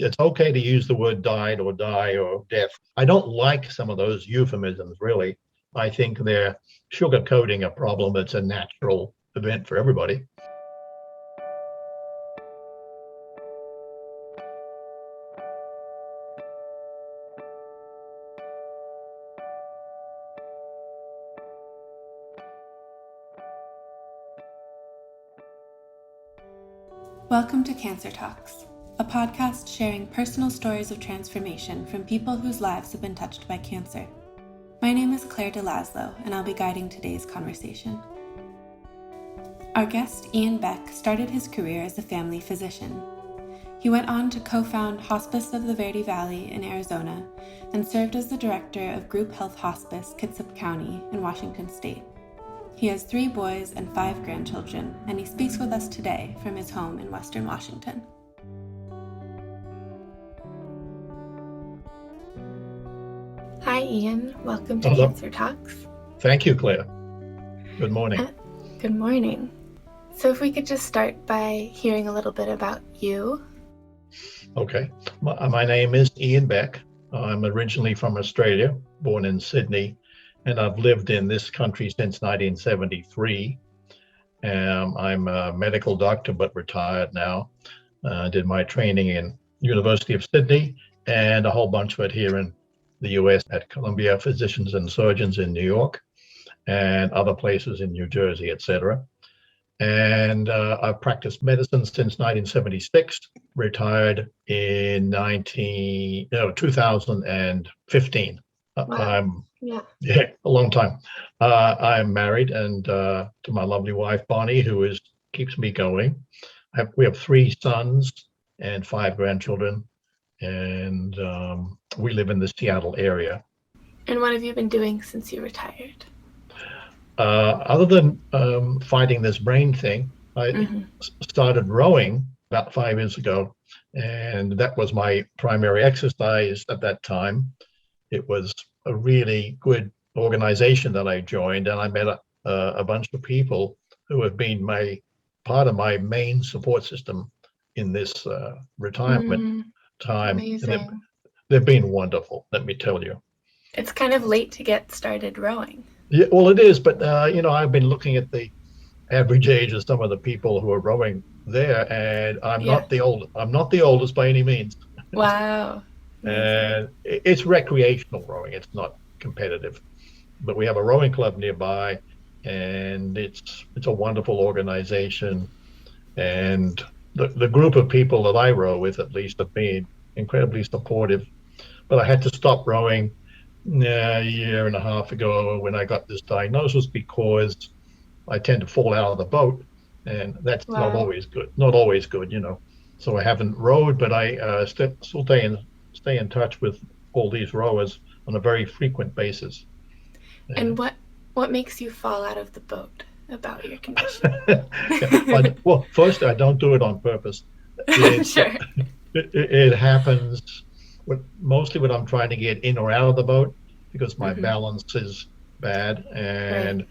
it's okay to use the word died or die or death. I don't like some of those euphemisms, really. I think they're sugarcoating a problem that's a natural event for everybody. Welcome to Cancer Talks, a podcast sharing personal stories of transformation from people whose lives have been touched by cancer. My name is Claire DeLaslo, and I'll be guiding today's conversation. Our guest, Ian Becke, started his career as a family physician. He went on to co-found Hospice of the Verde Valley in Arizona and served as the director of Group Health Hospice, Kitsap County in Washington State. He has 3 boys and 5 grandchildren, and he speaks with us today from his home in Western Washington. Hi, Ian. Welcome to Hello. Cancer Talks. Thank you, Claire. Good morning. Good morning. So if we could just start by hearing a little bit about you. Okay. My name is Ian Becke. I'm originally from Australia, born in Sydney, and I've lived in this country since 1973. I'm a medical doctor, but retired now. Did my training in University of Sydney and a whole bunch of it here in the US at Columbia Physicians and Surgeons in New York and other places in New Jersey, etc. And I've practiced medicine since 1976, retired in 2015. Wow. Yeah, a long time. I'm married and to my lovely wife, Bonnie, who keeps me going. We have 3 sons and 5 grandchildren, and we live in the Seattle area. And what have you been doing since you retired? Other than fighting this brain thing, I started rowing about 5 years ago, and that was my primary exercise at that time. It was a really good organization that I joined, and I met a bunch of people who have been part of my main support system in this retirement time. Amazing. They've been wonderful, let me tell you. It's kind of late to get started rowing. Yeah, well, it is, but I've been looking at the average age of some of the people who are rowing there, and I'm not the oldest by any means. Wow. And it's recreational rowing. It's not competitive, but we have a rowing club nearby, and it's a wonderful organization. And the group of people that I row with, at least, have been incredibly supportive. But I had to stop rowing a year and a half ago when I got this diagnosis because I tend to fall out of the boat, and that's not always good. So I haven't rowed, but I still stay in touch with all these rowers on a very frequent basis. And what makes you fall out of the boat about your condition? Well, first, I don't do it on purpose. Sure. It happens mostly when I'm trying to get in or out of the boat because my balance is bad. And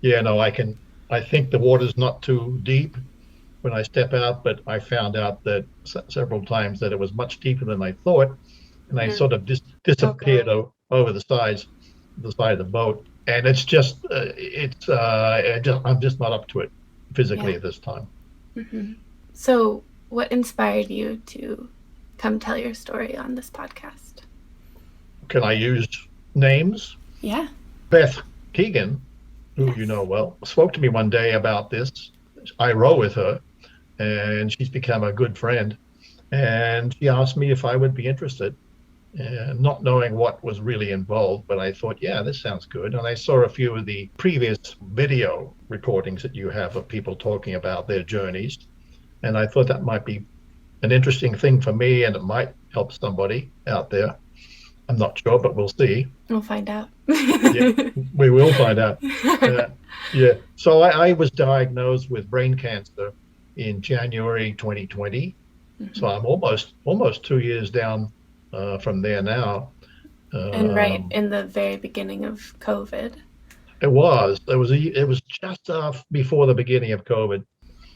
I think the water's not too deep when I step out, but I found out that several times that it was much deeper than I thought, and I sort of disappeared over the side of the boat, and it's just I'm just not up to it physically at this time. So what inspired you to come tell your story on this podcast? Can I use names? Yeah. Beth Keegan, who you know well, spoke to me one day about this. I row with her, and she's become a good friend. And she asked me if I would be interested, and not knowing what was really involved, but I thought, yeah, this sounds good. And I saw a few of the previous video recordings that you have of people talking about their journeys. And I thought that might be an interesting thing for me, and it might help somebody out there. I'm not sure, but we'll see. We'll find out. Yeah, we will find out. So I was diagnosed with brain cancer in January 2020. So I'm almost 2 years down from there now. And right in the very beginning of COVID. It was just before the beginning of COVID.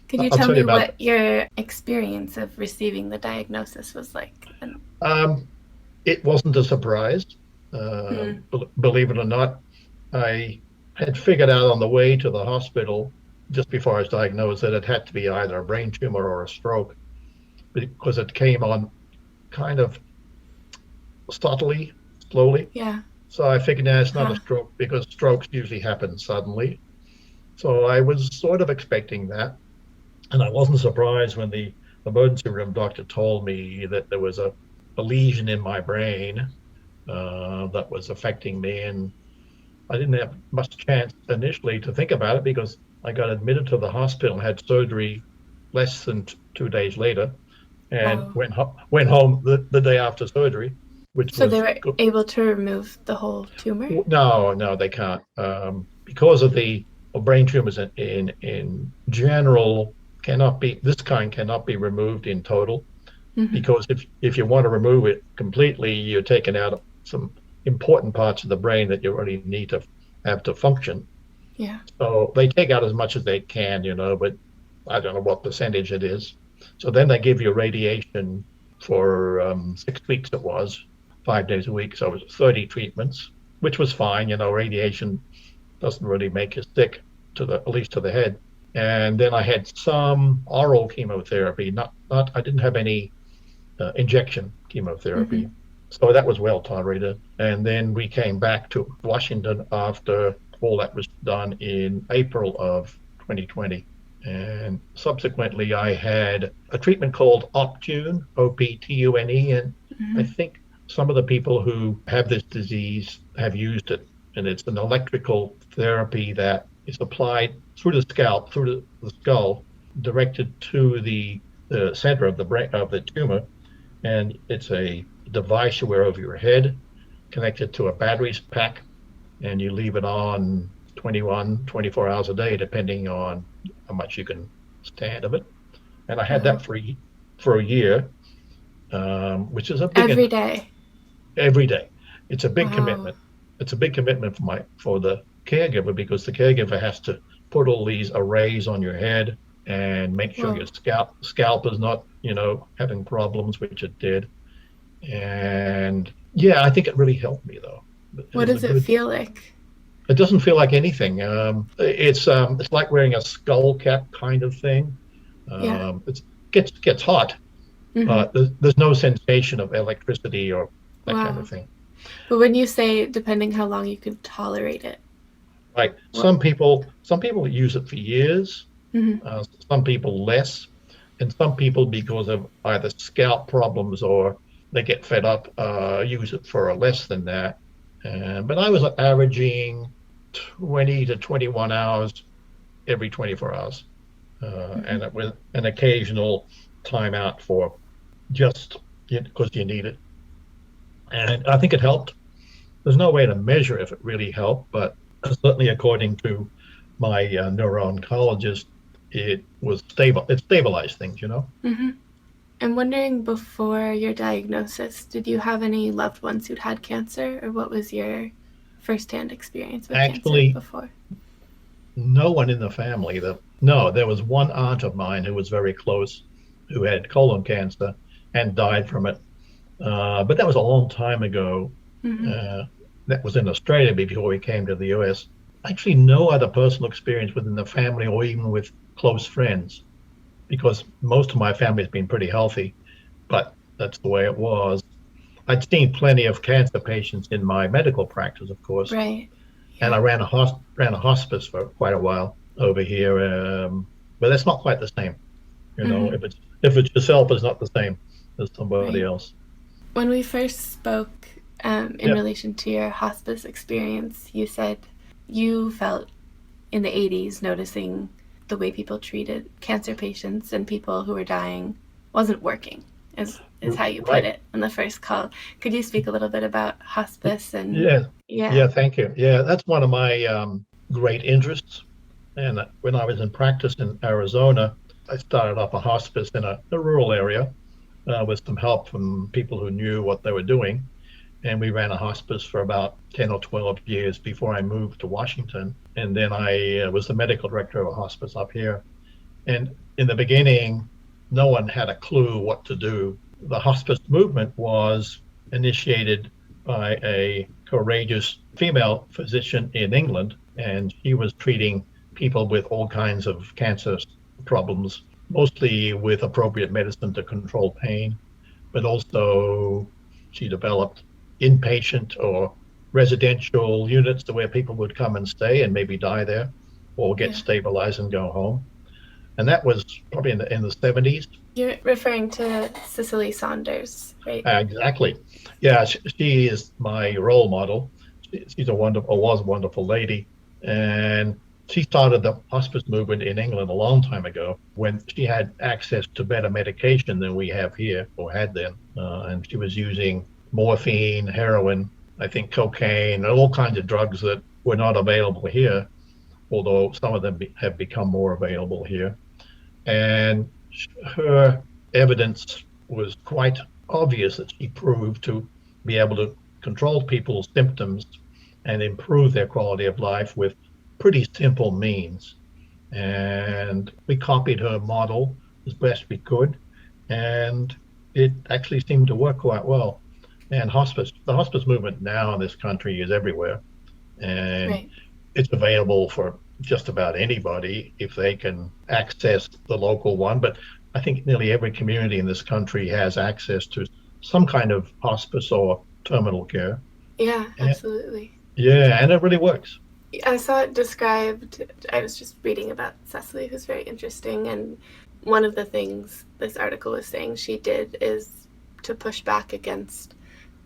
Could you I'll tell tell you me about what your experience of receiving the diagnosis was like? it wasn't a surprise. Mm. Believe it or not, I had figured out on the way to the hospital just before I was diagnosed that it had to be either a brain tumor or a stroke because it came on kind of subtly, slowly. Yeah. So I figured, nah, it's not a Huh. stroke because strokes usually happen suddenly. So I was sort of expecting that. And I wasn't surprised when the emergency room doctor told me that there was a lesion in my brain that was affecting me. And I didn't have much chance initially to think about it because I got admitted to the hospital and had surgery less than 2 days later and Wow. went home the day after surgery, which So they was were good. able to remove the whole tumor? No, they can't. Because of the brain tumors in general cannot be this kind cannot be removed in total Hmm. because if you want to remove it completely, you're taking out some important parts of the brain that you really need to have to function. Yeah. So they take out as much as they can, but I don't know what percentage it is. So then they give you radiation for 6 weeks. It was 5 days a week, so it was 30 treatments, which was fine. Radiation doesn't really make you sick at least to the head. And then I had some oral chemotherapy. Not I didn't have any injection Hmm. chemotherapy. So that was well tolerated. And then we came back to Washington after all that was done in April of 2020. And subsequently, I had a treatment called Optune, Optune. And I Hmm. think some of the people who have this disease have used it. And it's an electrical therapy that is applied through the scalp, through the skull, directed to the center of the brain of the tumor, and it's a device you wear over your head connected to a battery pack, and you leave it on 21, 24 hours a day, depending on how much you can stand of it. And I had Uh-huh. that for a year, which is a big Every day. every day. It's a big Wow. commitment. It's a big commitment for the caregiver because the caregiver has to put all these arrays on your head and make sure Whoa. your scalp is not, having problems, which it did. And yeah, I think it really helped me though. It What was a does it good. feel like? It doesn't feel like anything. It's like wearing a skull cap kind of thing. Yeah. It gets hot, Hmm. but there's no sensation of electricity or that kind of Wow. thing. But when you say depending how long you could tolerate it, Like what? some people use it for years, Hmm. some people less, and some people because of either scalp problems or they get fed up, use it for less than that. But I was averaging 20 to 21 hours every 24 hours, Hmm. and it was an occasional timeout for just because you need it. And I think it helped. There's no way to measure if it really helped, but certainly according to my neuro-oncologist, it was stable. It stabilized things. Hmm. I'm wondering, before your diagnosis, did you have any loved ones who'd had cancer, or what was your firsthand experience with cancer Actually, before? no one in the family. No, there was one aunt of mine who was very close, who had colon cancer and died from it. But that was a long time ago. Hmm. Uh, that was in Australia before we came to the US. Actually, no other personal experience within the family or even with close friends, because most of my family has been pretty healthy, but that's the way it was. I'd seen plenty of cancer patients in my medical practice, of course, Right. and I Yeah. ran a hospice for quite a while over here. But that's not quite the same. Hmm. If it's yourself, it's not the same as somebody Right. else. When we first spoke, in Yeah, relation to your hospice experience, you said you felt in the 80s noticing the way people treated cancer patients and people who were dying wasn't working, is how you put right. it in the first call. Could you speak a little bit about hospice and Yeah, yeah. yeah. Thank you. Yeah, that's one of my great interests. And when I was in practice in Arizona, I started up a hospice in a rural area with some help from people who knew what they were doing. And we ran a hospice for about 10 or 12 years before I moved to Washington. And then I was the medical director of a hospice up here. And in the beginning, no one had a clue what to do. The hospice movement was initiated by a courageous female physician in England, and she was treating people with all kinds of cancer problems, mostly with appropriate medicine to control pain, but also she developed inpatient or residential units to where people would come and stay and maybe die there or get Yeah. stabilized and go home. And that was probably in the 70s. You're referring to Cicely Saunders, right? Exactly. Yeah, she is my role model. She's a wonderful, was a wonderful lady. And she started the hospice movement in England a long time ago when she had access to better medication than we have here or had then. And she was using morphine, heroin, I think cocaine, and all kinds of drugs that were not available here, although some of them have become more available here. And her evidence was quite obvious that she proved to be able to control people's symptoms and improve their quality of life with pretty simple means. And we copied her model as best we could, and it actually seemed to work quite well. And the hospice movement now in this country is everywhere, and Right. it's available for just about anybody if they can access the local one. But I think nearly every community in this country has access to some kind of hospice or terminal care. Yeah, And, absolutely. yeah, and it really works. I saw it described. I was just reading about Cecily, who's very interesting. And one of the things this article was saying she did is to push back against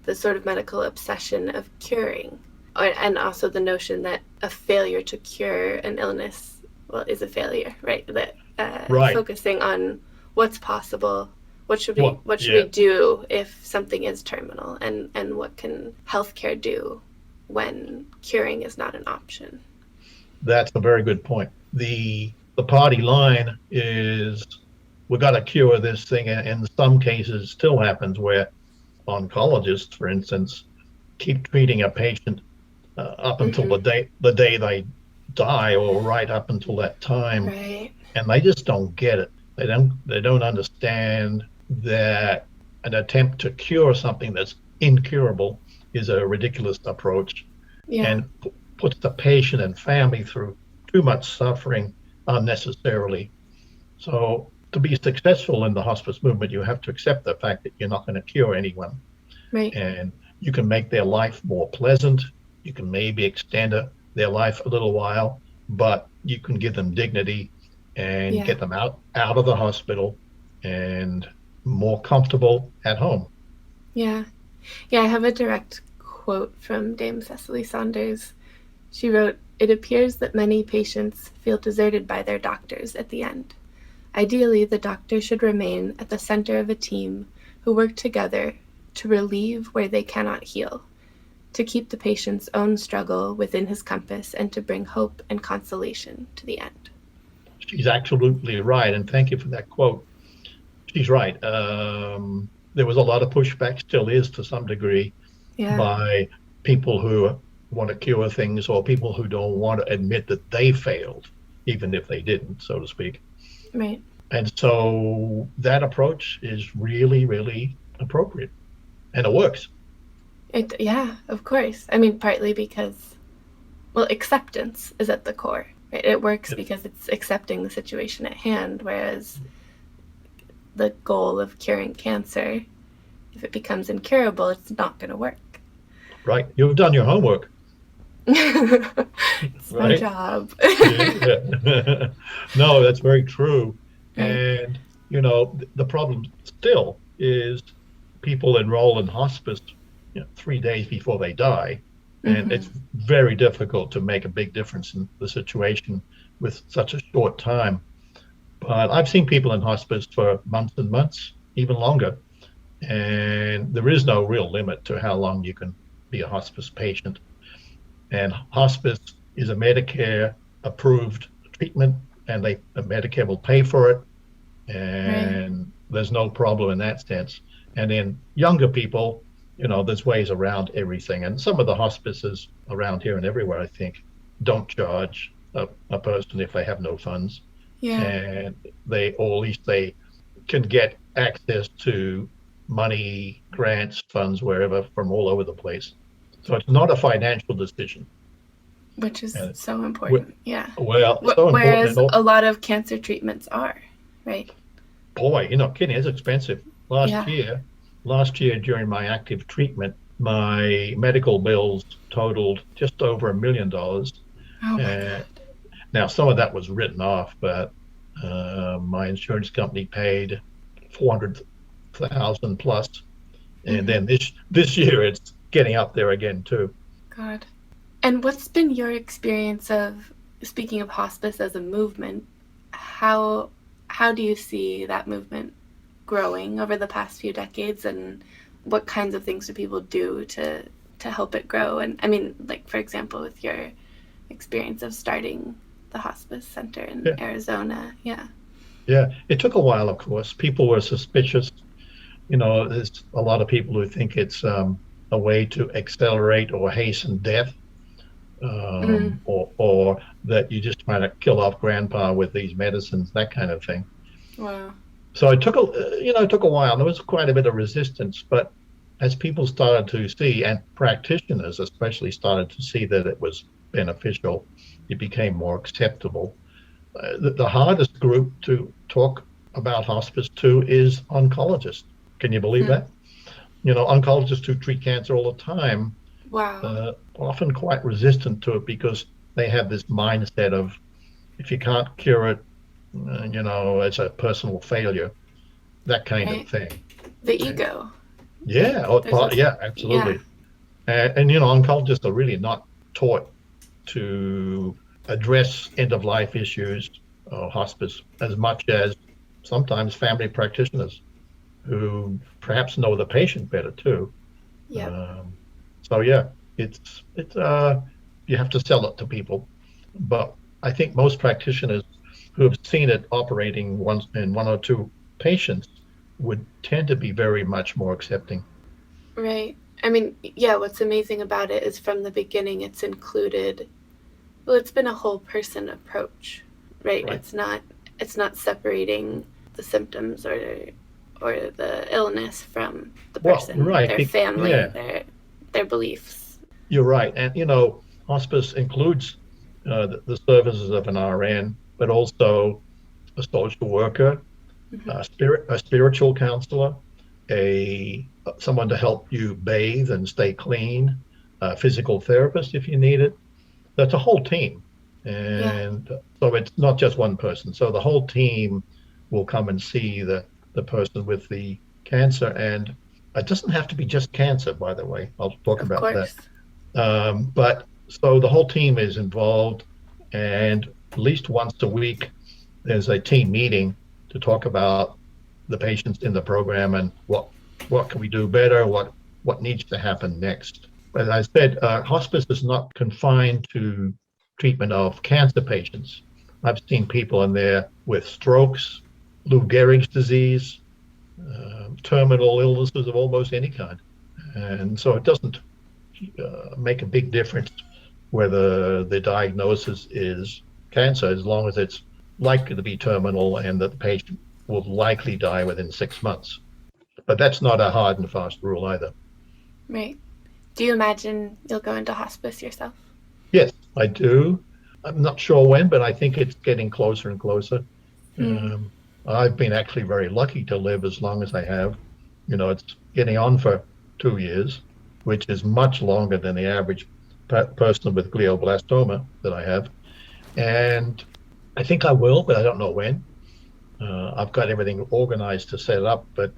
the sort of medical obsession of curing, and also the notion that a failure to cure an illness, well, is a failure, right? That Right. focusing on what's possible, what should Well, we do if something is terminal, and what can healthcare do when curing is not an option. that's a very good point. The party line is we got to cure this thing, and in some cases still happens where oncologists, for instance, keep treating a patient up until Mm-hmm. the day they die or right up until that time, Right. and they just don't get it. They don't understand that an attempt to cure something that's incurable is a ridiculous approach Yeah. and puts the patient and family through too much suffering unnecessarily. So to be successful in the hospice movement, you have to accept the fact that you're not going to cure anyone, Right. and you can make their life more pleasant. You can maybe extend their life a little while, but you can give them dignity and Yeah. get them out of the hospital and more comfortable at home. Yeah. Yeah. I have a direct quote from Dame Cecily Saunders. She wrote, "It appears that many patients feel deserted by their doctors at the end. Ideally, the doctor should remain at the center of a team who work together to relieve where they cannot heal, to keep the patient's own struggle within his compass, and to bring hope and consolation to the end." She's absolutely right, and thank you for that quote. She's right. There was a lot of pushback, still is to some degree, Yeah. by people who want to cure things or people who don't want to admit that they failed, even if they didn't, so to speak. Right. And so that approach is really, really appropriate, and it works. Yeah, of course. I mean, partly because, well, acceptance is at the core. Right? It works because it's accepting the situation at hand, whereas the goal of curing cancer, if it becomes incurable, it's not going to work. Right. You've done your homework, It's my right? job. Yeah. No, that's very true. Right. And, the problem still is people enroll in hospice, 3 days before they die. And Mm-hmm. it's very difficult to make a big difference in the situation with such a short time. But I've seen people in hospice for months and months, even longer. And there is no real limit to how long you can be a hospice patient. And hospice is a Medicare approved treatment, and Medicare will pay for it. Right. And there's no problem in that sense. And in younger people, there's ways around everything. And some of the hospices around here and everywhere, I think, don't charge a person if they have no funds. Yeah. and or at least they can get access to money, grants, funds, wherever from all over the place. So it's not a financial decision. Which is And so important. Yeah. well, so important. Whereas And a lot of cancer treatments are, right? boy, you're not kidding. It's expensive. Yeah. Last year during my active treatment, my medical bills totaled just over $1 million. Oh my And God. now some of that was written off, but my insurance company paid 400,000 plus, and Mm-hmm. then this year it's getting up there again too. God. And what's been your experience of, speaking of hospice as a movement, how how do you see that movement growing over the past few decades, and what kinds of things do people do to help it grow? And I mean, like for example, with your experience of starting the hospice center in Yeah, Arizona. Yeah. yeah. It took a while, of course. People were suspicious. There's a lot of people who think it's a way to accelerate or hasten death, Mm. or that you're just trying to kill off grandpa with these medicines, that kind of thing. Wow. So it took a while. There was quite a bit of resistance, but as people started to see, and practitioners especially started to see that it was beneficial, it became more acceptable. The hardest group to talk about hospice to is oncologists. Can you believe Hmm. that? Oncologists who treat cancer all the time, Wow. often quite resistant to it because they have this mindset of if you can't cure it, it's a personal failure, that kind of Right. thing. The And ego. yeah, There's a yeah, yeah. absolutely. And oncologists are really not taught to address end of life issues or hospice as much as sometimes family practitioners who perhaps know the patient better too. Yep. Um, so yeah, it's you have to sell it to people, but I think most practitioners who have seen it operating once in one or two patients would tend to be very much more accepting. Right. I mean, yeah, what's amazing about it is from the beginning it's included, well, it's been a whole person approach, right? Right. It's not separating the symptoms or the illness from the Well, person, right. their family, Yeah, their beliefs. you're right. And hospice includes the services of an RN, but also a social worker, Mm-hmm. a spiritual counselor, a someone to help you bathe and stay clean, a physical therapist if you need it. That's a whole team, Yeah. and so it's not just one person. So the whole team will come and see the person with the cancer, and it doesn't have to be just cancer, by the way. I'll talk Of about that. course. But so the whole team is involved, and at least once a week there's a team meeting to talk about the patients in the program and what can we do better, what needs to happen next. As I said, hospice is not confined to treatment of cancer patients. I've seen people in there with strokes, Lou Gehrig's disease, terminal illnesses of almost any kind, and so it doesn't make a big difference whether the diagnosis is cancer, as long as it's likely to be terminal and that the patient will likely die within 6 months. But that's not a hard and fast rule either. Right. Do you imagine you'll go into hospice yourself? Yes, I do. I'm not sure when, but I think it's getting closer and closer. Hmm. Um, I've been actually very lucky to live as long as I have. It's getting on for 2 years, which is much longer than the average person with glioblastoma that I have. And I think I will, but I don't know when. I've got everything organized to set up, but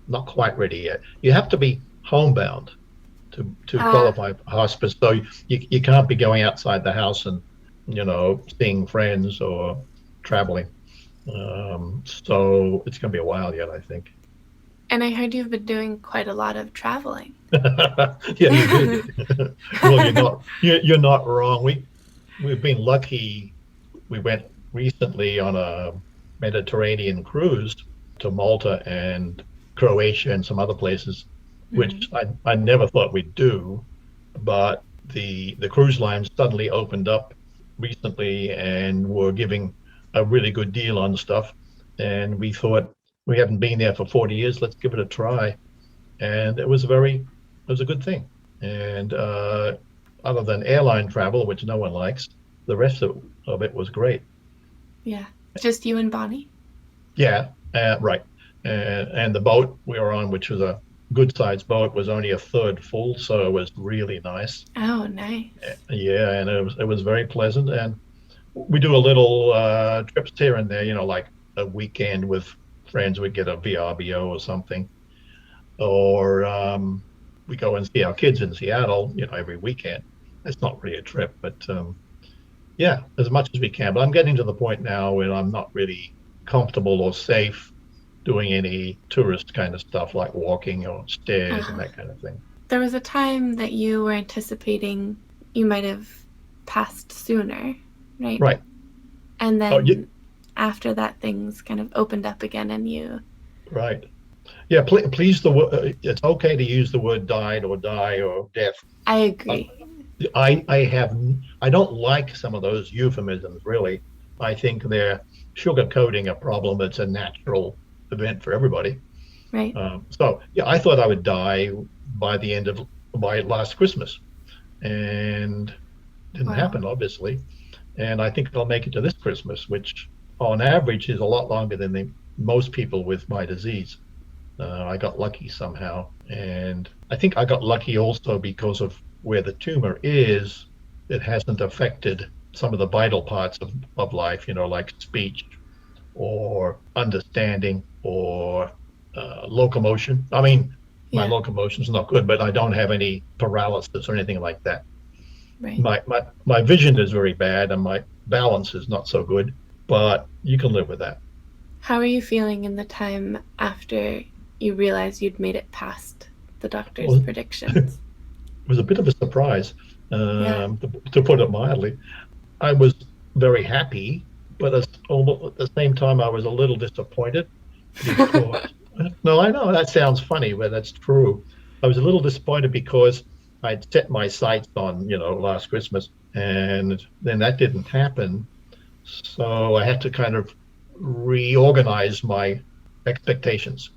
not quite ready yet. You have to be homebound to Ah, qualify for hospice, so you can't be going outside the house and seeing friends or traveling. So it's going to be a while yet, I think. and I heard you've been doing quite a lot of traveling. Yeah, you did. Well, you're not wrong. We've been lucky. We went recently on a Mediterranean cruise to Malta and Croatia and some other places, which Mm. I never thought we'd do. But the cruise lines suddenly opened up recently and were giving a really good deal on stuff. And we thought, we haven't been there for 40 years, let's give it a try. And it was a good thing. And other than airline travel, which no one likes, the rest of it was great. Yeah. Just you and Bonnie? Yeah, right. And the boat we were on, which was a good sized boat, was only a third full, so it was really nice. Oh, nice. Yeah, and it was very pleasant. And we do a little trips here and there, like a weekend with friends. We get a VRBO or something, or we go and see our kids in Seattle, every weekend. It's not really a trip, but yeah, as much as we can. But I'm getting to the point now where I'm not really comfortable or safe doing any tourist kind of stuff like walking or stairs and that kind of thing. There was a time that you were anticipating you might have passed sooner, right? Right. And then after that, things kind of opened up again and you... Right. Yeah, please, it's okay to use the word died or die or death. I agree. I don't like some of those euphemisms, really. I think they're sugarcoating a problem that's a natural event for everybody. Right. So, yeah, I thought I would die by last Christmas, and didn't happen, obviously. And I think I'll make it to this Christmas, which on average is a lot longer than most people with my disease. I got lucky somehow. And I think I got lucky also because of where the tumor is. It hasn't affected some of the vital parts of life, like speech or understanding or locomotion. I mean, my locomotion's not good, but I don't have any paralysis or anything like that. Right. My vision is very bad and my balance is not so good, but you can live with that. How are you feeling in the time after you realized you'd made it past the doctor's predictions? It was a bit of a surprise, to put it mildly. I was very happy, but at the same time, I was a little disappointed because, no, I know that sounds funny, but that's true. I was a little disappointed because I'd set my sights on, last Christmas, and then that didn't happen. So I had to kind of reorganize my expectations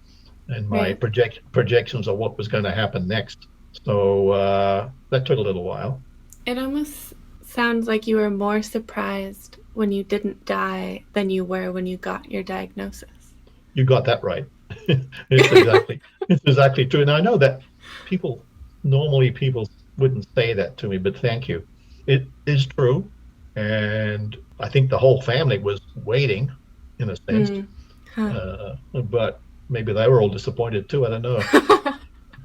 and my projections of what was going to happen next. So that took a little while. It almost sounds like you were more surprised when you didn't die than you were when you got your diagnosis. You got that right. It's exactly true. And I know that normally people wouldn't say that to me, but thank you. It is true. And I think the whole family was waiting, in a sense. But maybe they were all disappointed too. I don't know.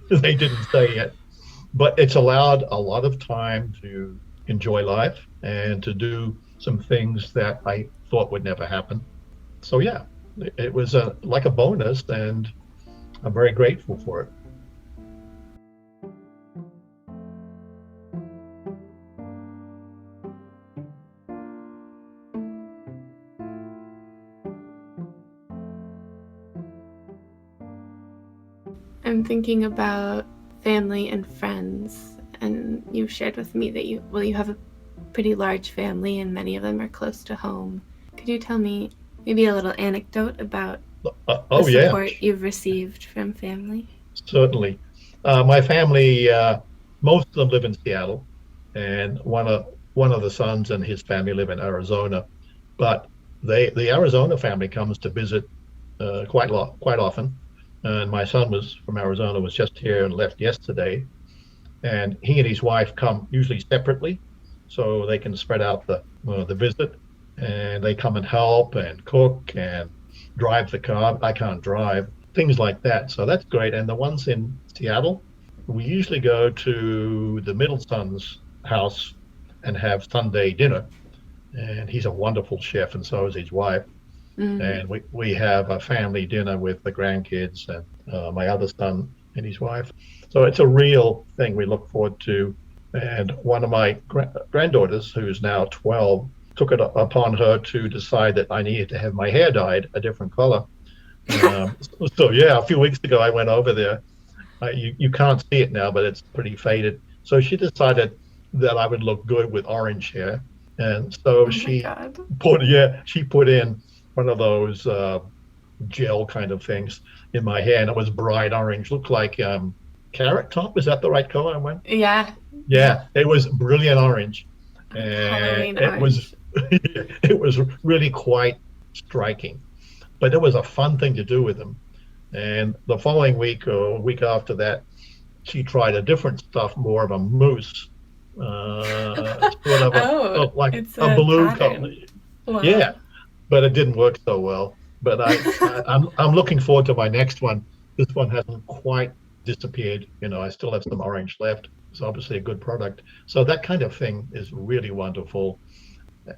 They didn't say it. But it's allowed a lot of time to enjoy life and to do some things that I thought would never happen. So yeah, it was like a bonus, and I'm very grateful for it. I'm thinking about family and friends, and you've shared with me that you have a pretty large family and many of them are close to home. Could you tell me maybe a little anecdote about the support you've received from family? Certainly. My family, most of them live in Seattle, and one of the sons and his family live in Arizona. But the Arizona family comes to visit quite often. And my son was from Arizona, was just here and left yesterday. And he and his wife come usually separately, so they can spread out the visit. And they come and help and cook and drive the car. I can't drive, things like that. So that's great. And the ones in Seattle, we usually go to the middle son's house and have Sunday dinner. And he's a wonderful chef, and so is his wife. And we have a family dinner with the grandkids and my other son and his wife. So it's a real thing we look forward to. And one of my granddaughters, who's now 12, took it upon her to decide that I needed to have my hair dyed a different color. So yeah, a few weeks ago I went over there. You can't see it now, but it's pretty faded. So she decided that I would look good with orange hair. And so Oh my God. she put in one of those gel kind of things in my hair, and it was bright orange, looked like carrot top. Is that the right color I went? Yeah. Yeah. Yeah, it was brilliant orange, Like and Halloween it was orange. it was really quite striking. But it was a fun thing to do with them. And the following week or a week after that, she tried a different stuff, more of a mousse, sort of Oh, like it's a a blue color. pattern. Yeah, Wow. but it didn't work so well. But I'm looking forward to my next one. This one hasn't quite disappeared. I still have some orange left. It's obviously a good product. So that kind of thing is really wonderful.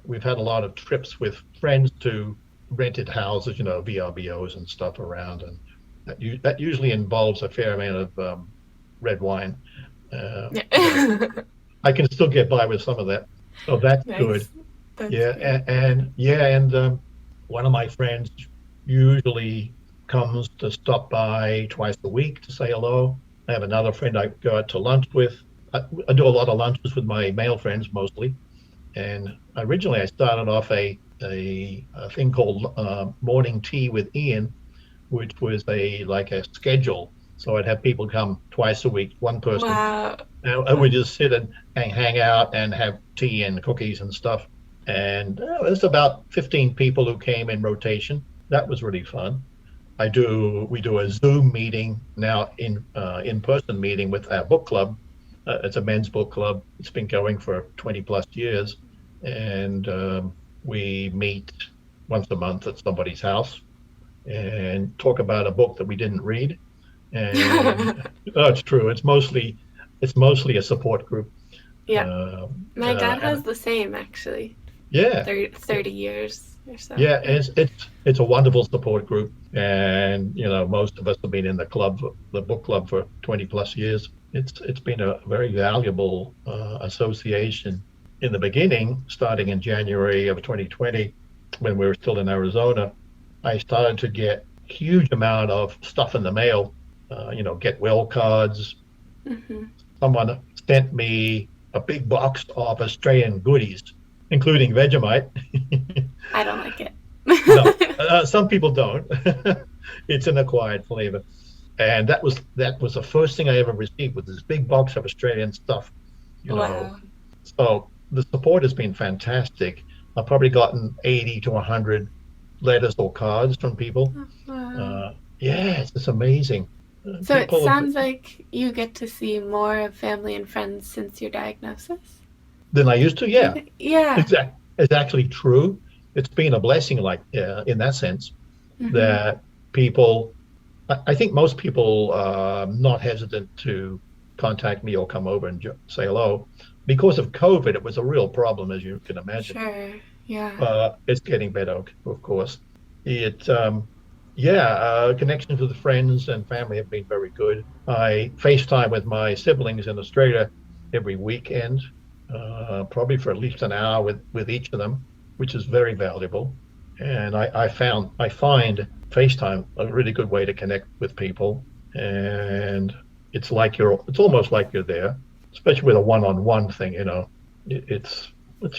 We've had a lot of trips with friends to rented houses, VRBOs and stuff around, and that usually involves a fair amount of red wine. But Yeah. I can still get by with some of that. So that's good. Nice. That's Yeah, great. and one of my friends usually comes to stop by twice a week to say hello. I have another friend I go out to lunch with. I do a lot of lunches with my male friends mostly. And originally, I started off a thing called morning tea with Ian, which was a schedule. So I'd have people come twice a week, one person, Wow. and I would just sit and hang out and have tea and cookies and stuff. And there's about 15 people who came in rotation. That was really fun. We do a Zoom meeting now, in person meeting with our book club. It's a men's book club. It's been going for 20 plus years, and we meet once a month at somebody's house and talk about a book that we didn't read. And oh, it's true. It's mostly a support group. Yeah. Uh, My dad and has the same actually. yeah, 30 years or so. yeah, Yeah. it's a wonderful support group, and most of us have been in the book club for 20 plus years. It's been a very valuable association. In the beginning, starting in January of 2020, when we were still in Arizona, I started to get huge amount of stuff in the mail. Get well cards. Hmm. Someone sent me a big box of Australian goodies, including Vegemite. I don't like No, it. some people don't. It's an acquired flavor, and that was the first thing I ever received, was this big box of Australian stuff. You know, Wow. so the support has been fantastic. I've probably gotten 80 to 100 letters or cards from people. Wow. Uh, yeah, it's just amazing. So it People have, sounds like you get to see more of family and friends since your diagnosis. than I used to. Do you Yeah, think? Yeah. it's actually true. It's been a blessing, like in that sense, Hmm. that people. I think most people are not hesitant to contact me or come over and say hello. Because of COVID, it was a real problem, as you can imagine. Sure. Yeah. It's getting better, of course. It, yeah, connections with friends and family have been very good. I FaceTime with my siblings in Australia every weekend, probably for at least an hour with each of them, which is very valuable. And I find FaceTime a really good way to connect with people, and it's almost like you're there, especially with a one-on-one thing. It's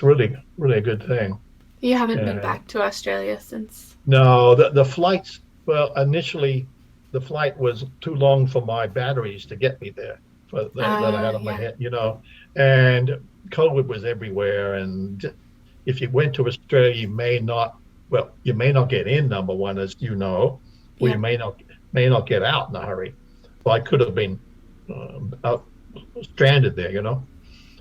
really a good thing. You haven't been And back to Australia since. no, the flights. Well, initially, the flight was too long for my batteries to get me there that I had on my Yeah. head. And COVID was everywhere. And if you went to Australia, you may not get in, number one, as you know, or you Yeah. may not get out in a hurry. So I could have been out, stranded there.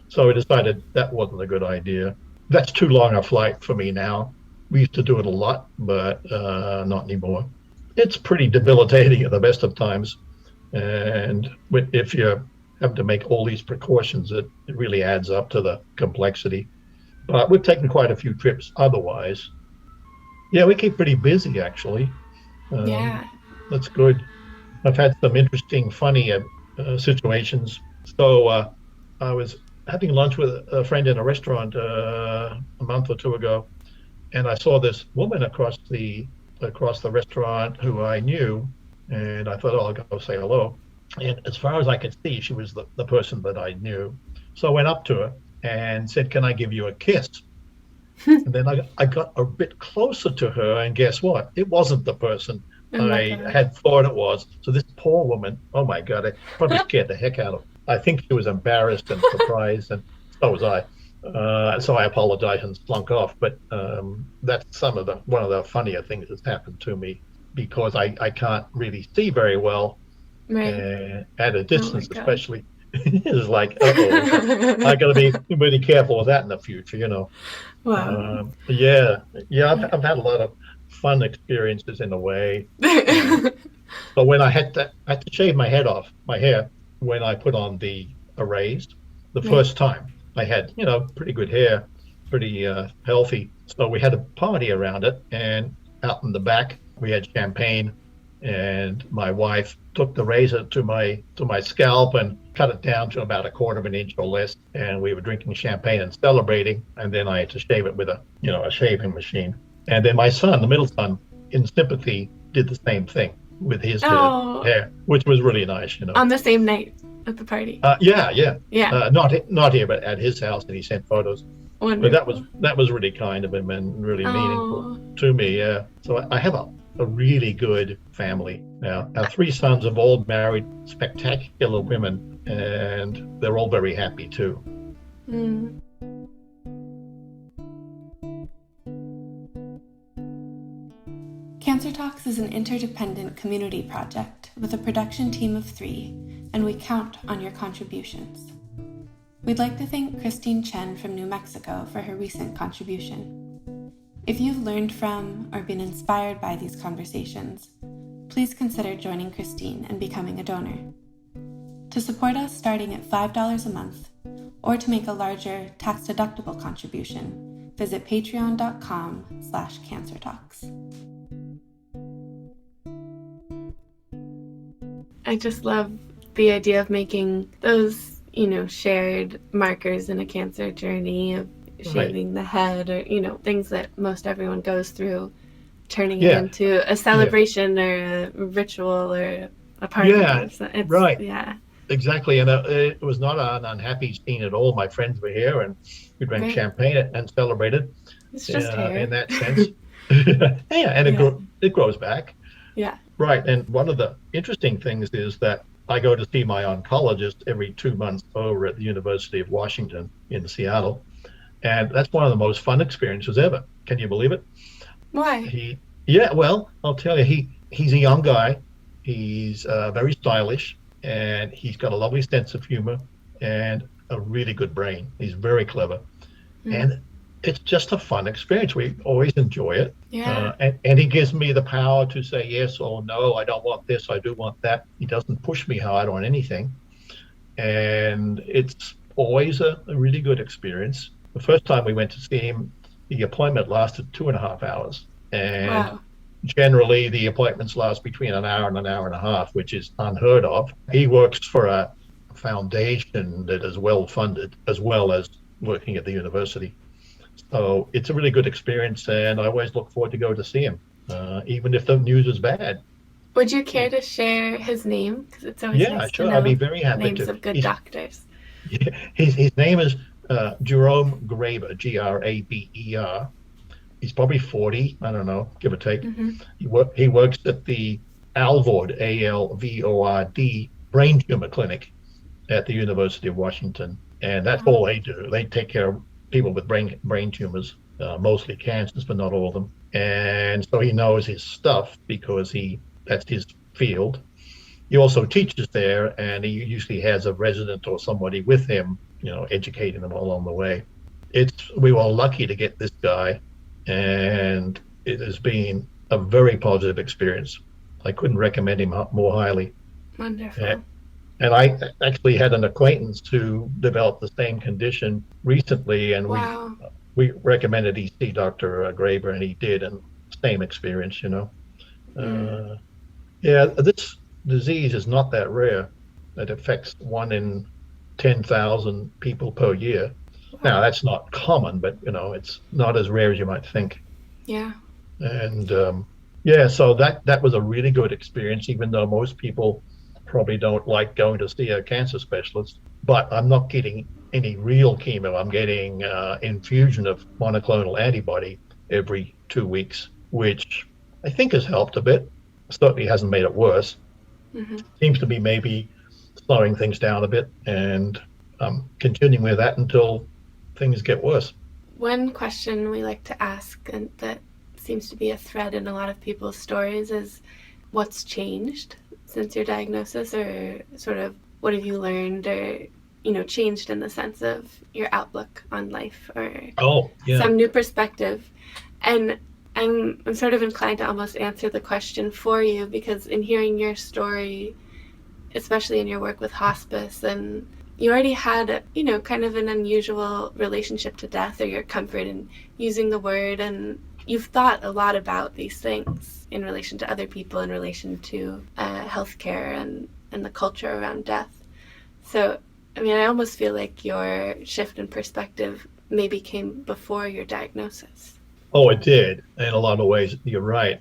So I decided that wasn't a good idea. That's too long a flight for me now. We used to do it a lot, but not anymore. It's pretty debilitating at the best of times. And if you have to make all these precautions, it really adds up to the complexity. But we've taken quite a few trips otherwise. Yeah, we keep pretty busy, actually. Um, Yeah. that's good. I've had some interesting, funny situations. So I was having lunch with a friend in a restaurant a month or two ago, and I saw this woman across the restaurant who I knew, and I thought, oh, I'll go say hello. And as far as I could see, she was the person that I knew. So I went up to her and said, "Can I give you a kiss?" And then I got a bit closer to her, and guess what? It wasn't the person Oh my I God. had thought it was. So this poor woman, oh my God, I probably scared the heck out of her. I think she was embarrassed and surprised, and so was I. So I apologized and slunk off. But that's one of the funnier things that's happened to me because I can't really see very well Right. at a Oh my distance, God. especially. It's like, uh-oh, I got to be really careful with that in the future. Wow. Yeah, yeah, Yeah. I've had a lot of fun experiences in a way. Uh, but when I had to shave my head off, my hair, when I put on the arrays, the Right. first time I had, pretty good hair, pretty healthy. So we had a party around it, and out in the back we had champagne, and my wife took the razor to my scalp and cut it down to about a quarter of an inch or less, and we were drinking champagne and celebrating. And then I had to shave it with a shaving machine. And then my son, the middle son, in sympathy, did the same thing with his Oh, hair, which was really nice. on the same night at the party. Yeah, yeah. Yeah. Not here, but at his house, and he sent photos. But that was Wonderful. that was really kind of him and really meaningful Oh, to me. Yeah. So I have a really good family now. Our three sons have all married spectacular women, and they're all very happy too. mm. Cancer Talks is an interdependent community project with a production team of 3, and we count on your contributions. We'd like to thank Christine Chen from New Mexico for her recent contribution. If you've learned from or been inspired by these conversations, please consider joining Christine and becoming a donor. To support us starting at $5 a month, or to make a larger tax-deductible contribution, visit patreon.com/cancertalks. I just love the idea of making those, shared markers in a cancer journey of shaving the head or, things that most everyone goes through, turning it into a celebration or a ritual or a party. Yeah, So right. Yeah. Exactly. And it was not an unhappy scene at all. My friends were here, and we drank champagne and celebrated. It's just hair. In that sense. Yeah, and it grows back. Yeah. Right. And one of the interesting things is that I go to see my oncologist every 2 months over at the University of Washington in Seattle. And that's one of the most fun experiences ever. Can you believe it? Why? Well, I'll tell you, he's a young guy. He's very stylish, and he's got a lovely sense of humor and a really good brain. He's very clever. And it's just a fun experience. We always enjoy it. Yeah. And he gives me the power to say yes or no. I don't want this. I do want that. He doesn't push me hard on anything. And it's always a really good experience. The first time we went to see him, the appointment lasted 2.5 hours. And generally, the appointments last between an hour and an hour and a half, which is unheard of. He works for a foundation that is well funded, as well as working at the university. So it's a really good experience, and I always look forward to go to see him, even if the news is bad. Would you care to share his name? Because it's always nice to know I'd be very happy names to. of good doctors. Yeah, his name is Jerome Graber, Graber. He's probably 40, I don't know, give or take. He works at the Alvord, Alvord, brain tumor clinic at the University of Washington. And that's all they do. They take care of people with brain tumors, mostly cancers, but not all of them. And so he knows his stuff because that's his field. He also teaches there, and he usually has a resident or somebody with him, educating them along the way. We were lucky to get this guy, and it has been a very positive experience. I couldn't recommend him more highly. Wonderful. And I actually had an acquaintance who developed the same condition recently, and we recommended he see Dr. Graber, and he did, and same experience, This disease is not that rare. It affects 1 in 10,000 people per year. Now, that's not common, but, it's not as rare as you might think. Yeah. And, so that was a really good experience, even though most people probably don't like going to see a cancer specialist, but I'm not getting any real chemo. I'm getting infusion of monoclonal antibody every 2 weeks, which I think has helped a bit. Certainly hasn't made it worse. Mm-hmm. Seems to be maybe slowing things down a bit, and continuing with that until things get worse. One question we like to ask, and that seems to be a thread in a lot of people's stories, is what's changed since your diagnosis, or sort of what have you learned, or changed in the sense of your outlook on life, or some new perspective. And I'm sort of inclined to almost answer the question for you, because in hearing your story, especially in your work with hospice, and you already had, kind of an unusual relationship to death, or your comfort in using the word, and you've thought a lot about these things in relation to other people, in relation to healthcare and the culture around death. So, I almost feel like your shift in perspective maybe came before your diagnosis. Oh, it did. In a lot of ways, you're right.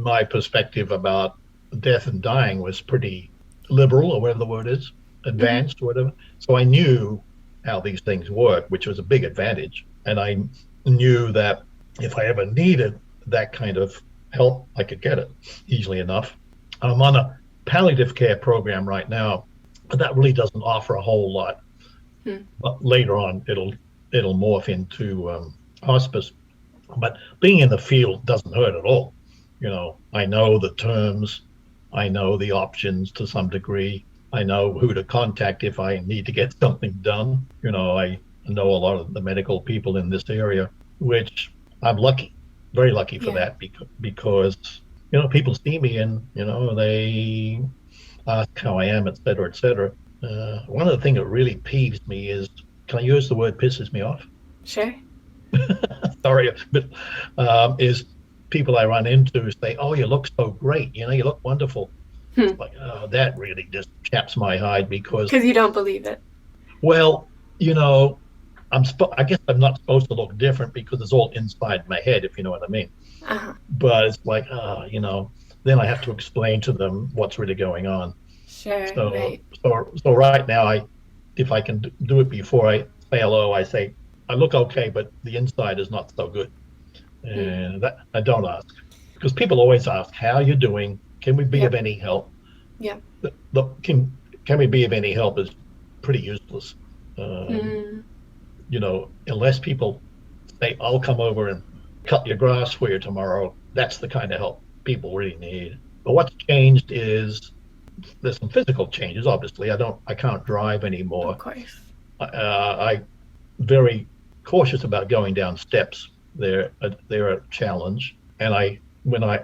My perspective about death and dying was pretty liberal, or whatever the word is, advanced, or whatever. So I knew how these things work, which was a big advantage. And I knew that if I ever needed that kind of help, I could get it easily enough. I'm on a palliative care program right now, but that really doesn't offer a whole lot. But later on, it'll morph into hospice. But being in the field doesn't hurt at all. I know the terms, I know the options to some degree. I know who to contact if I need to get something done. I know a lot of the medical people in this area, which I'm lucky, very lucky for that, because people see me and they ask how I am, et cetera, et cetera. One of the things that really peeves me is, can I use the word pisses me off? Sure. Sorry, but is people I run into say, "Oh, you look so great. You look wonderful." It's like, oh, that really just chaps my hide, because you don't believe it. Well, I guess I'm not supposed to look different because it's all inside my head, if you know what I mean. Uh-huh. But it's like, then I have to explain to them what's really going on. Sure. So, right. so right now, if I can do it before I say hello, I say, I look okay, but the inside is not so good. And that I don't ask, because people always ask, how are you doing? Can we be of any help? Yeah. Can we be of any help is pretty useless. Unless people say, I'll come over and cut your grass for you tomorrow, that's the kind of help people really need. But what's changed is there's some physical changes. Obviously, I can't drive anymore. Of course. I'm very cautious about going down steps. They're a challenge. And when I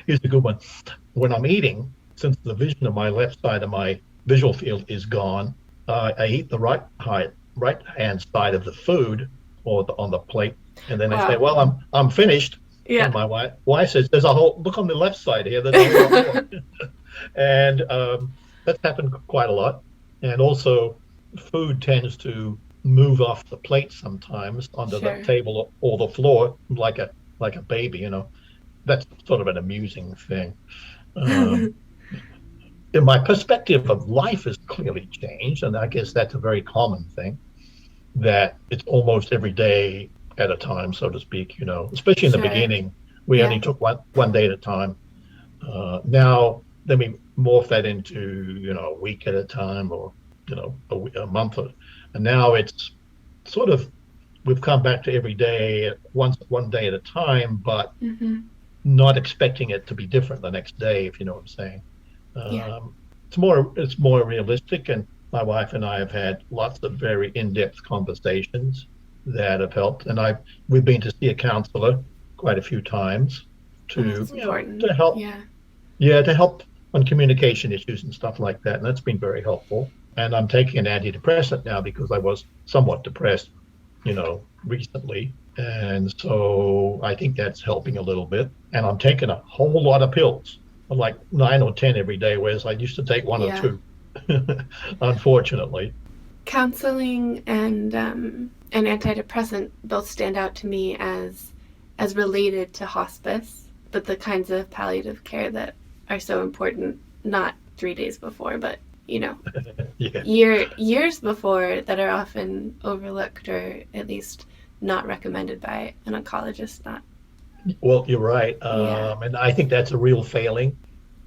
here's a good one. When I'm eating, since the vision of my left side of my visual field is gone, I eat the right hand side of the food, or on the plate, and then I say, "Well, I'm finished." Yeah. And my wife says, "There's a whole look on the left side here. There's a whole lot more." And that's happened quite a lot. And also, food tends to move off the plate sometimes onto the table or the floor, like a baby. That's sort of an amusing thing. My perspective of life has clearly changed, and I guess that's a very common thing, that it's almost every day at a time, so to speak. Especially in the beginning, we only took one day at a time. Now, then we morph that into a week at a time, or a month, and now it's sort of, we've come back to every day, one day at a time, but not expecting it to be different the next day, if you know what I'm saying. It's more realistic, and my wife and I have had lots of very in-depth conversations that have helped, and we've been to see a counselor quite a few times to help. To help on communication issues and stuff like that, and that's been very helpful. And I'm taking an antidepressant now because I was somewhat depressed, recently, and so I think that's helping a little bit. And I'm taking a whole lot of pills, like 9 or 10 every day, whereas I used to take 1 or 2, unfortunately. Counseling and an antidepressant both stand out to me as related to hospice, but the kinds of palliative care that are so important, not 3 days before, but Yeah. years before that are often overlooked or at least not recommended by an oncologist. Not Well, you're right. Yeah, And I think that's a real failing.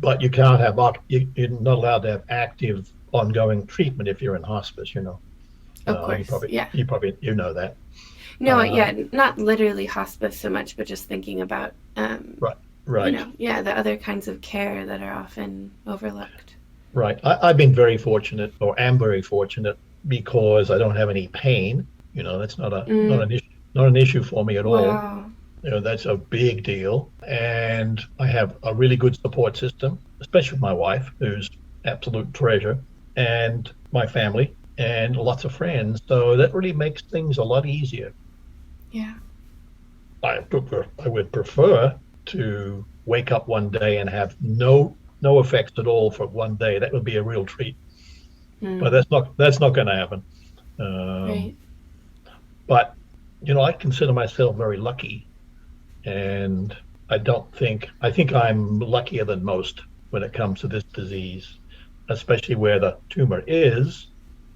But you can't have you're not allowed to have active ongoing treatment if you're in hospice. of You course. probably Yeah. know that. No, Uh, yeah, not literally hospice so much, but just thinking about, right, right, the other kinds of care that are often overlooked. right. I've been very fortunate, or am very fortunate, because I don't have any pain. That's not Mm, an issue for me at all. wow. That's a big deal. And I have a really good support system, especially my wife, who's absolute treasure, and my family, and lots of friends. So that really makes things a lot easier. Yeah. I would prefer to wake up one day and have no effects at all for one day. That would be a real treat. But Mm, that's not going to happen. Um, right. but I consider myself very lucky, and I think I'm luckier than most when it comes to this disease, especially where the tumor is,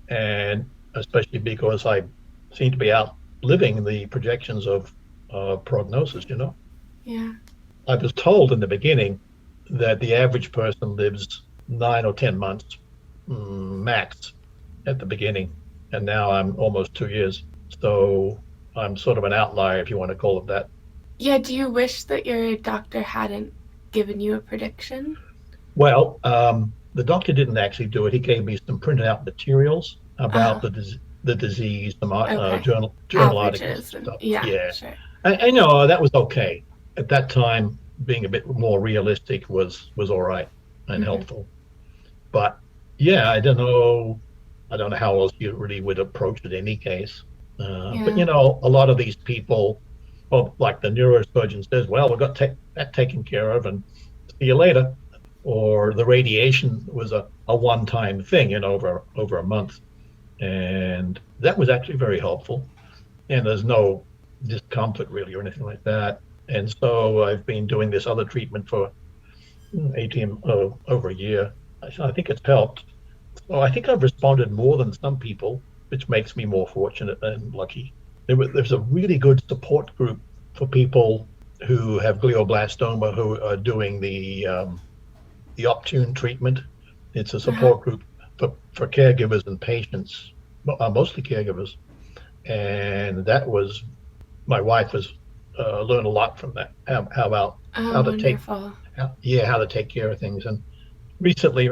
and especially because I seem to be outliving the projections of prognosis. Yeah. I was told in the beginning that the average person lives 9 or 10 months max at the beginning, and now I'm almost 2 years. So I'm sort of an outlier, if you want to call it that. Yeah, do you wish that your doctor hadn't given you a prediction? Well, the doctor didn't actually do it. He gave me some printed out materials about Uh-huh. the disease, some Okay. journal articles Averages and and stuff. yeah, Yeah, sure. I know that was okay at that time. Being a bit more realistic was all right and Hmm. helpful. But yeah, I don't know how else you really would approach it in any case. But Yeah. a lot of these people, well, like the neurosurgeon says, well, we've got that taken care of, and see you later. Or the radiation was a one-time thing, over a month, and that was actually very helpful. And there's no discomfort really or anything like that. And so I've been doing this other treatment for 18 over a year. I think it's helped. So I think I've responded more than some people, which makes me more fortunate and lucky. There's a really good support group for people who have glioblastoma who are doing the Optune treatment. It's a Uh-huh. support group for caregivers and patients, mostly caregivers. And that was my wife was learned a lot from that. How about Oh, how to take wonderful. how to take care of things. And recently,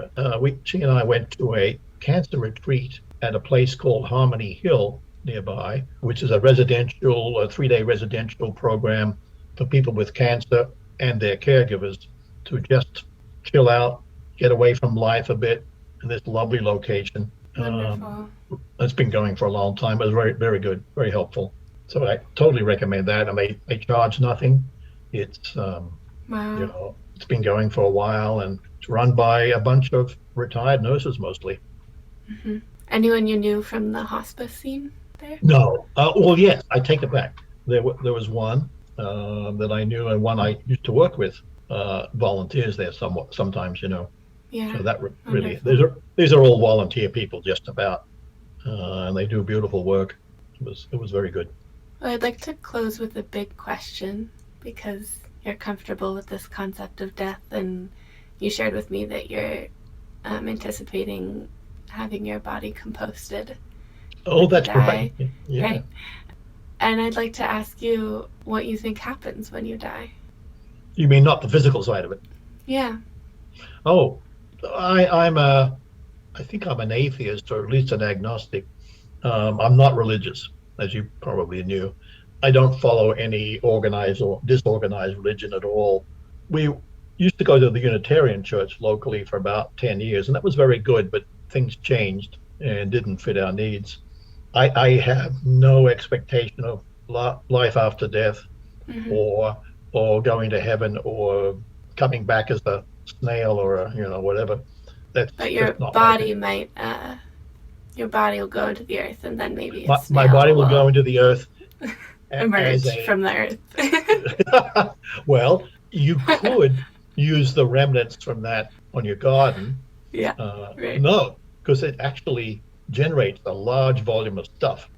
she and I went to a cancer retreat at a place called Harmony Hill nearby, which is a 3-day residential program for people with cancer and their caregivers to just chill out, get away from life a bit in this lovely location. Wonderful. It's been going for a long time. It was very, very good, very helpful. So I totally recommend that. And they charge nothing. It's Wow. it's been going for a while, and it's run by a bunch of retired nurses mostly. Hmm. Anyone you knew from the hospice scene there? No, well, yes, I take it back. There was one that I knew, and one I used to work with volunteers there sometimes. Yeah. So that really Wonderful. these are all volunteer people just about, and they do beautiful work. It was very good. Well, I'd like to close with a big question because you're comfortable with this concept of death, and you shared with me that you're anticipating having your body composted Oh, when you that's die, right. Yeah. right? And I'd like to ask you what you think happens when you die. You mean not the physical side of it? Yeah. Oh, I think I'm an atheist, or at least an agnostic. I'm not religious, as you probably knew. I don't follow any organized or disorganized religion at all. We used to go to the Unitarian church locally for about 10 years, and that was very good, but things changed and didn't fit our needs. I have no expectation of life after death, Hmm. or going to heaven, or coming back as a snail, or whatever. That's But your just not my thing. body might, your body will go into the earth, and then maybe a My body snail will go will into the earth as emerge a from the earth. well, you could use the remnants from that on your garden, Yeah. Right. No, because it actually generates a large volume of stuff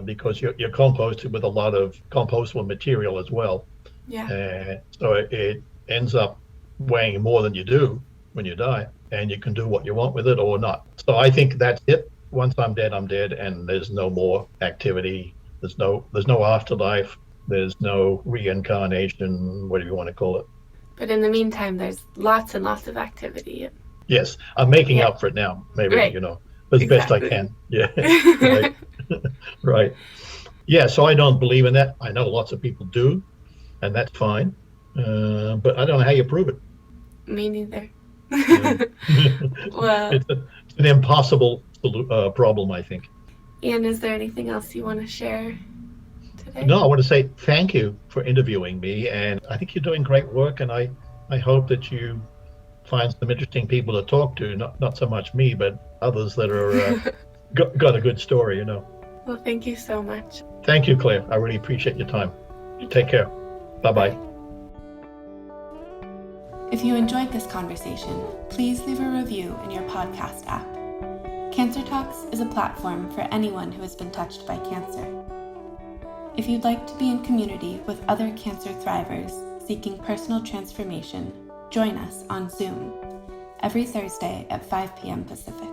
because you're composted with a lot of compostable material as well. Yeah. And so it ends up weighing more than you do when you die, and you can do what you want with it or not. So I think that's it. Once I'm dead, I'm dead, and there's no more activity. There's no afterlife. There's no reincarnation, whatever you want to call it. But in the meantime, there's lots and lots of activity. Yes, I'm making Yeah. up for it now, maybe, Right. as best I Exactly. can. Yeah, right, right. Yeah, so I don't believe in that. I know lots of people do, and that's fine. But I don't know how you prove it. Me neither. Yeah. Well, It's an impossible problem, I think. Ian, is there anything else you want to share today? No, I want to say thank you for interviewing me, and I think you're doing great work, and I hope that you find some interesting people to talk to, not so much me, but others that are got a good story. Well, thank you so much. Thank you, Claire. I really appreciate your time. Take Okay. care. Bye Bye. bye. If you enjoyed this conversation, please leave a review in your podcast app. Cancer Talks is a platform for anyone who has been touched by cancer. If you'd like to be in community with other cancer thrivers seeking personal transformation, join us on Zoom every Thursday at 5 p.m. Pacific.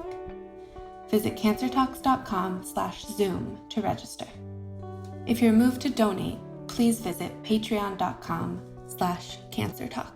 Visit cancertalks.com/Zoom to register. If you're moved to donate, please visit patreon.com/cancertalks.